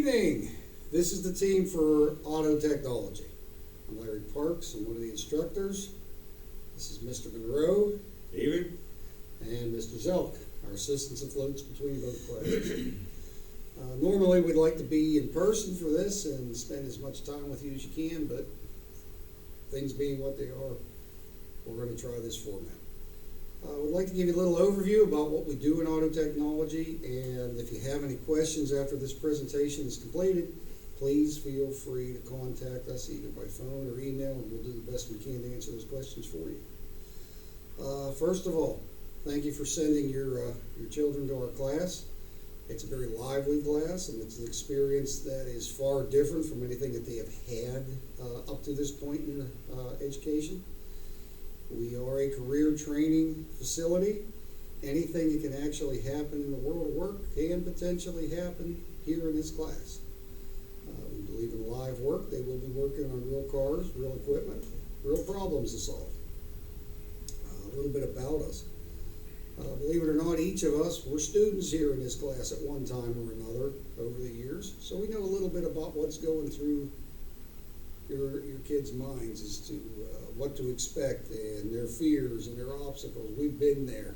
evening. This is the team for Automotive Technology. I'm Larry Parks. I'm one of the instructors. This is Mr. Monroe. Evening. And Mr. Szelc, our assistants and floats between both classes. Normally we'd like to be in person for this and spend as much time with you as you can, but things being what they are, we're going to try this format. We'd like to give you a little overview about what we do in Auto Technology, and if you have any questions after this presentation is completed, please feel free to contact us either by phone or email, and we'll do the best we can to answer those questions for you. First of all, thank you for sending your children to our class. It's a very lively class, and it's an experience that is far different from anything that they have had up to this point in education. We are a career training facility. Anything that can actually happen in the world of work can potentially happen here in this class. We believe in live work. They will be working on real cars, real equipment, real problems to solve. A little bit about us. Believe it or not, each of us were students here in this class at one time or another over the years, so we know a little bit about what's going through your kids' minds as to what to expect and their fears and their obstacles. We've been there.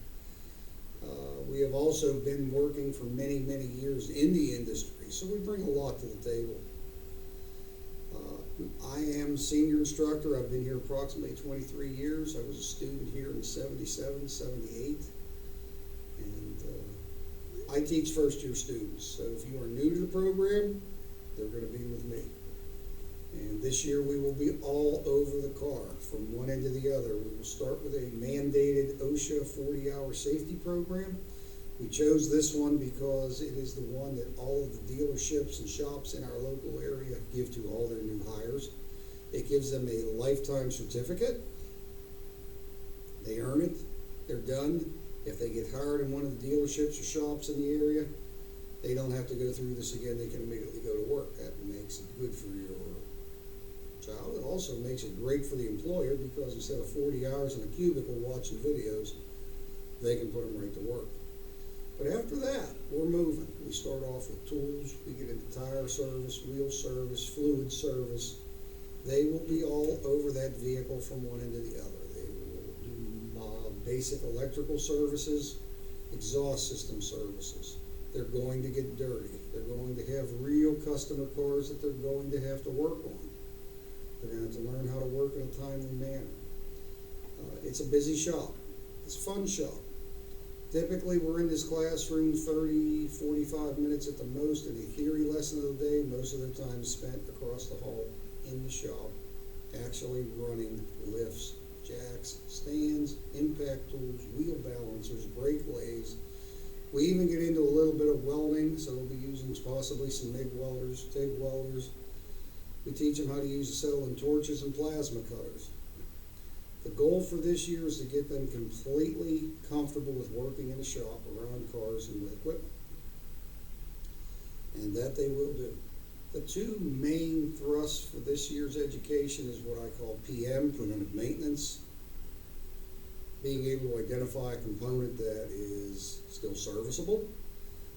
We have also been working for many, many years in the industry, so we bring a lot to the table. I am senior instructor. I've been here approximately 23 years. I was a student here in 77, 78. And I teach first-year students. So if you are new to the program, they're going to be with me. And this year we will be all over the car from one end to the other. We will start with a mandated OSHA 40-hour safety program. We chose this one because it is the one that all of the dealerships and shops in our local area give to all their new hires. It gives them a lifetime certificate. They earn it. They're done. If they get hired in one of the dealerships or shops in the area, they don't have to go through this again. They can immediately go to work. That makes it good for your child. It also makes it great for the employer because instead of 40 hours in a cubicle watching videos, they can put them right to work. But after that, we're moving. We start off with tools. We get into tire service, wheel service, fluid service. They will be all over that vehicle from one end to the other. They will do basic electrical services, exhaust system services. They're going to get dirty. They're going to have real customer cars that they're going to have to work on. They're going to have to learn how to work in a timely manner. It's a busy shop. It's a fun shop. Typically, we're in this classroom 30, 45 minutes at the most in a theory lesson of the day. Most of their time is spent across the hall in the shop, actually running lifts, jacks, stands, impact tools, wheel balancers, brake lathes. We even get into a little bit of welding, so we'll be using possibly some MIG welders, TIG welders. We teach them how to use acetylene torches and plasma cutters. The goal for this year is to get them completely comfortable with working in a shop around cars and with equipment. And that they will do. The two main thrusts for this year's education is what I call PM, preventive maintenance. Being able to identify a component that is still serviceable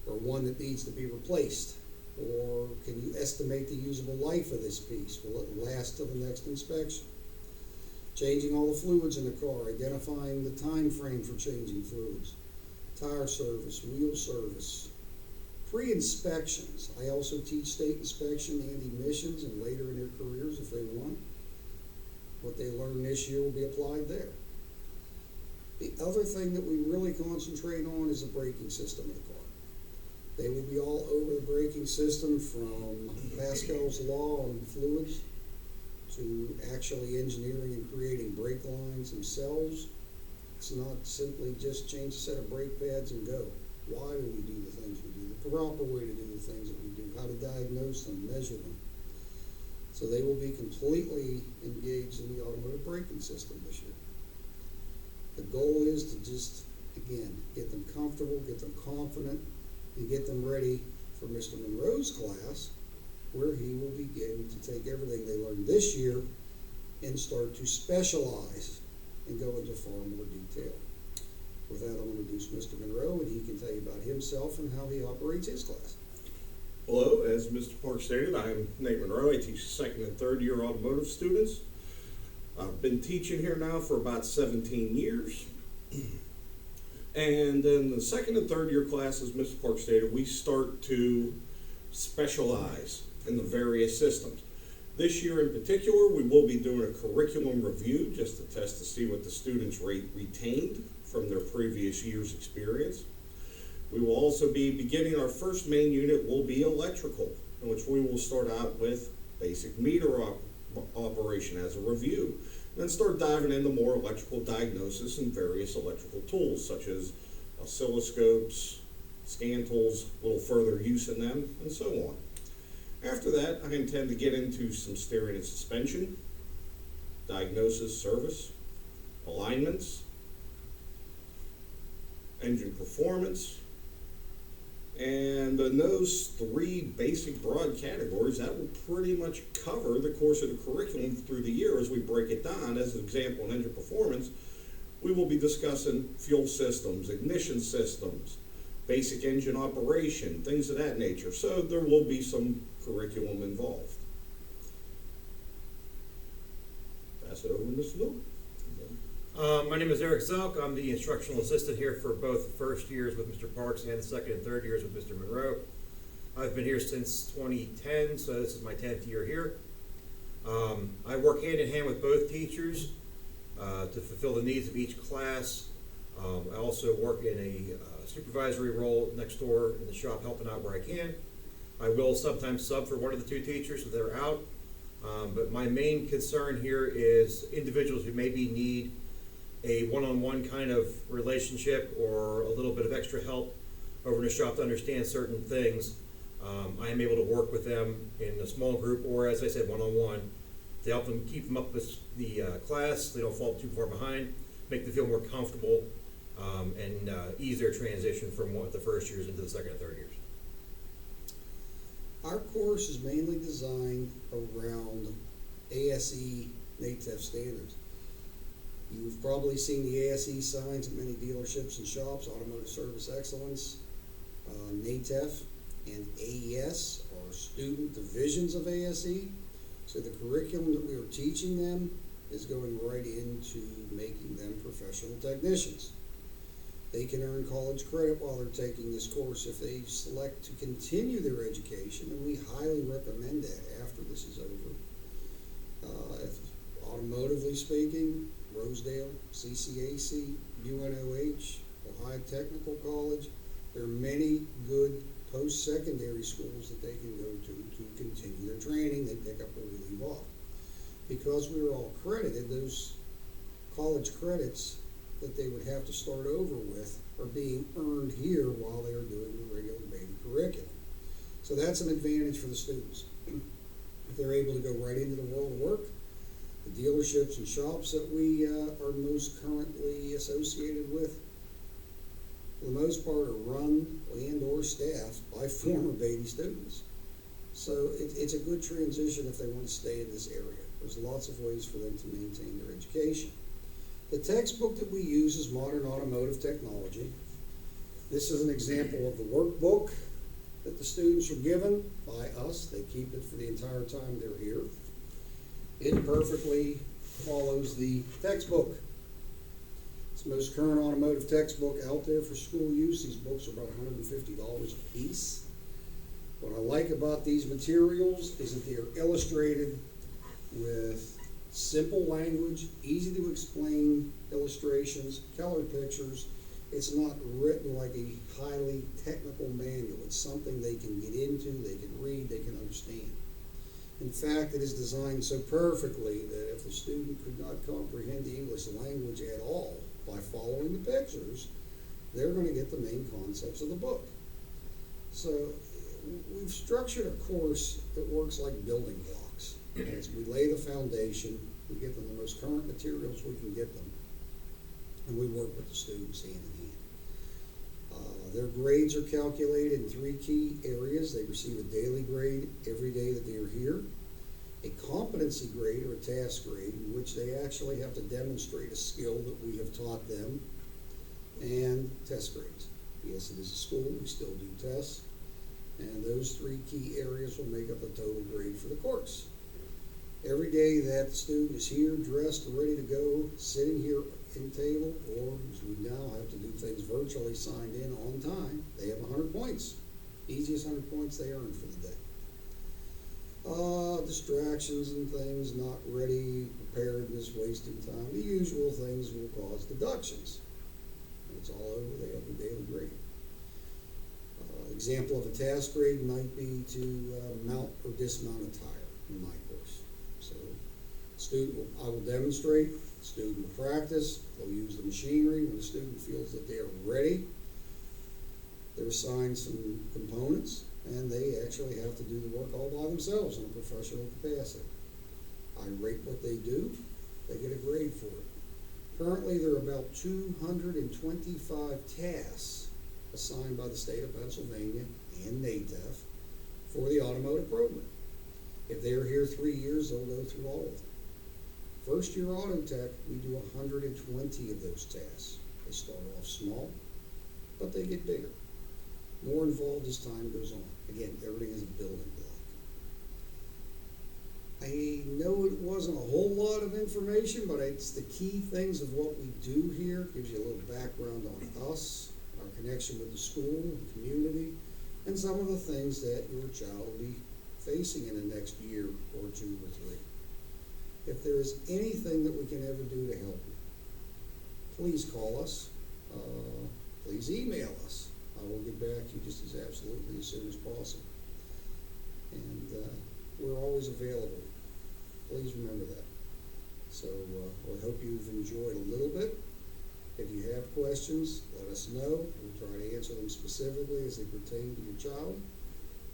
or one that needs to be replaced. Or can you estimate the usable life of this piece? Will it last till the next inspection? Changing all the fluids in the car, identifying the time frame for changing fluids, tire service, wheel service, pre-inspections. I also teach state inspection and emissions, and later in their careers if they want. What they learn this year will be applied there. The other thing that we really concentrate on is the braking system of the car. They will be all over the braking system, from Pascal's law on fluids to actually engineering and creating brake lines themselves. It's not simply just change a set of brake pads and go. Why do we do the things we do? The proper way to do the things that we do, how to diagnose them, measure them. So they will be completely engaged in the automotive braking system this year. The goal is to just, again, get them comfortable, get them confident, and get them ready for Mr. Monroe's class, where he will begin to take everything they learned this year and start to specialize and go into far more detail. With that, I'm going to introduce Mr. Monroe, and he can tell you about himself and how he operates his class. Hello, as Mr. Park stated, I am Nate Monroe. I teach second and third year automotive students. I've been teaching here now for about 17 years. And in the second and third year classes, Mr. Park stated, we start to specialize in the various systems. This year in particular, we will be doing a curriculum review just to test to see what the students retained from their previous year's experience. We will also be beginning our first main unit will be electrical, in which we will start out with basic meter operation as a review, and then start diving into more electrical diagnosis and various electrical tools such as oscilloscopes, scan tools, a little further use in them, and so on. After that, I intend to get into some steering and suspension, diagnosis, service, alignments, engine performance, and in those three basic broad categories, that will pretty much cover the course of the curriculum through the year as we break it down. As an example, in engine performance, we will be discussing fuel systems, ignition systems, basic engine operation, things of that nature. So there will be some curriculum involved. Pass it over to Mr. Luke. My name is Szelc. I'm the instructional assistant here for both the first years with Mr. Parks and the second and third years with Mr. Monroe. I've been here since 2010, so this is my 10th year here. I work hand in hand with both teachers to fulfill the needs of each class. I also work in a supervisory role next door in the shop, helping out where I can. I will sometimes sub for one of the two teachers if they're out, but my main concern here is individuals who maybe need a one-on-one kind of relationship or a little bit of extra help over in the shop to understand certain things. I am able to work with them in a small group or, as I said, one-on-one to help them keep them up with the class, so they don't fall too far behind, make them feel more comfortable, and ease their transition from the first years into the second and third years. Our course is mainly designed around ASE NATEF standards. You've probably seen the ASE signs at many dealerships and shops, Automotive Service Excellence, NATEF, and AES are student divisions of ASE. So the curriculum that we are teaching them is going right into making them professional technicians. They can earn college credit while they're taking this course if they select to continue their education, and we highly recommend that after this is over. Automotively speaking, Rosedale, CCAC, UNOH, Ohio Technical College, there are many good post-secondary schools that they can go to continue their training. They pick up where we leave off. Because we were all credited, those college credits that they would have to start over with are being earned here while they are doing the regular baby curriculum. So that's an advantage for the students. If they're able to go right into the world of work, the dealerships and shops that we are most currently associated with, for the most part, are run and or staffed by former Beatty students. So it's a good transition if they want to stay in this area. There's lots of ways for them to maintain their education. The textbook that we use is Modern Automotive Technology. This is an example of the workbook that the students are given by us. They keep it for the entire time they're here. It perfectly follows the textbook. It's the most current automotive textbook out there for school use. These books are about $150 a piece. What I like about these materials is that they are illustrated with simple language, easy to explain illustrations, color pictures. It's not written like a highly technical manual. It's something they can get into, they can read, they can understand. In fact, it is designed so perfectly that if the student could not comprehend the English language at all by following the pictures, they're going to get the main concepts of the book. So we've structured a course that works like building blocks. As we lay the foundation, we get them the most current materials we can get them, and we work with the students hand in hand. Their grades are calculated in 3 key areas. They receive a daily grade every day that they are here, a competency grade or a task grade in which they actually have to demonstrate a skill that we have taught them, and test grades. Yes, it is a school, we still do tests. And those three key areas will make up the total grade for the course. Every day that the student is here, dressed, ready to go, sitting here in table, or as we now have to do things virtually, signed in on time, they have 100 points. Easiest 100 points they earn for the day. Distractions and things, not ready, preparedness, wasting time, the usual things will cause deductions. When it's all over, they have a daily grade. Example of a task grade might be to mount or dismount a tire in my course. So, I will demonstrate, the student will practice, they'll use the machinery. When the student feels that they are ready, they're assigned some components, and they actually have to do the work all by themselves in a professional capacity. I rate what they do, they get a grade for it. Currently, there are about 225 tasks assigned by the state of Pennsylvania and NATEF for the automotive program. If they're here 3 years, they'll go through all of them. First year auto tech, we do 120 of those tasks. They start off small, but they get bigger. More involved as time goes on. Again, everything is a building block. I know it wasn't a whole lot of information, but it's the key things of what we do here. Gives you a little background on us, our connection with the school, the community, and some of the things that your child will be facing in the next year or 2 or 3. If there is anything that we can ever do to help you, please call us, please email us. I will get back to you just as absolutely as soon as possible. And we're always available. Please remember that. So I hope you've enjoyed a little bit. If you have questions, let us know. We'll try to answer them specifically as they pertain to your child.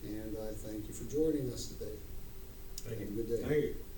And I thank you for joining us today. Thank you. Have a good day. Thank you.